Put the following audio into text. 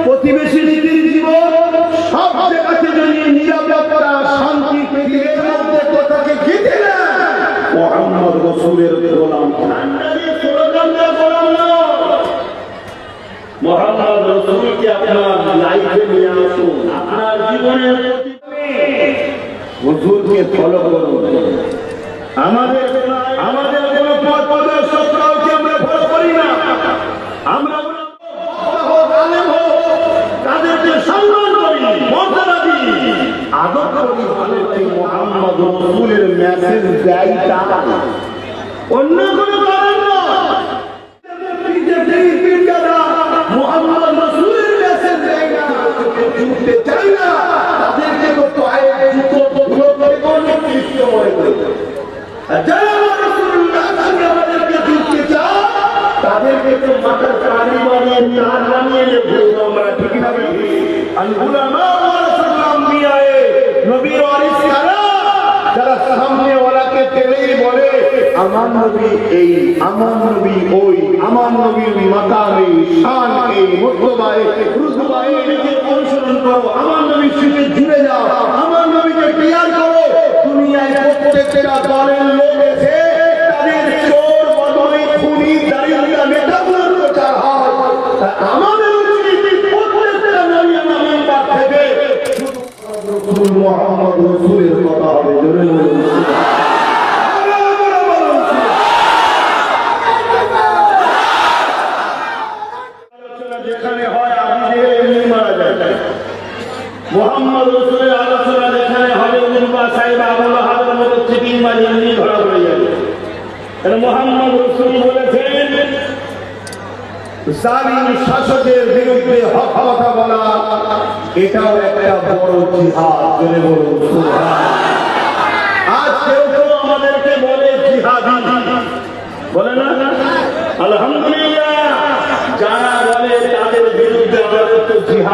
প্রতিবেশী নীতির জীবন সব জায়গাতে যদি নিরাপত্তা শান্তি পৃথিবীর মধ্যে কোথাকে জিতে না মুহাম্মদ রাসূলের গোলাম মুহাম্মদ রাসূলকে আপনার লাইফে নিয়ে আসুন, আপনার জীবনের হুজুরকে ফলো করুন। আমাদের কোনো পথ প্রদর্শক কাউকে আমরা ফলো করি না, আমরা তাদেরকে সম্মান করি, মর্যাদা দিই, আদর করি। মুহাম্মদ রাসূলের মেসেজ দেয় তা অন্য কোনো কারণ না। মুহাম্মদ রাসূলের মেসেজ দেয় না, শুনতে চাই না, তাদেরকে তো পায়ে জুতো ধুলো করে কোনো কৃষ্ণ মনে করে। যারা রাসূলুল্লাহ আমাদেরকে জুততে চায় তাদেরকে তো মাথার পানি বানিয়ে চার বানিয়ে নেবে। আমরা ঠিক না আল উলামা ওয়ারাসাতুল আম্বিয়া, নবীর ওয়ারিস কারা? যারা সামনে ওয়ালাকে টেনেই বলে আমার নবী এই, আমার নবী ওই, আমার নবীর মাকামে শান এই, মুর্তবায়ে রুতবায়ে নিজে অনুসরণ করো, আমার নবীর সাথে জুড়ে যাও, আমার নবীকে পিয়ার করো। দুনিয়ায় প্রত্যেকটা দলের লোক এসে তাদের চোর বদমাই খুনি দারিদ্র্য নেতাগুলোর প্রচার হয়। আমাদের উচিত প্রত্যেকটা নবী আমাদের পাশ থেকে রাসূল মুহাম্মদ রাসূলের কথা হবে। জোরে বলুন যেখানে হয় আপনি যে এমনি মারা যায়। মুহাম্মদ রাসূলের আলোচনা যেখানে হবে উলমা সাহেব আবুল হাদের মতো চিটিং মারি এমনি ধরা পড়ে যাবে। এটা মুহাম্মদ রাসূল বলেছেন জালিম শাসকের বিরুদ্ধে হক কথা বলা এটাও একটা বড় জিহাদ। জোরে বলুন সুবহানাল্লাহ। আজ কেউ আমাদেরকে বলে জিহাদি, বলে না? আলহামদুলিল্লাহ, যারা বলে তাদের বিরুদ্ধে আমাদের তো জিহাদ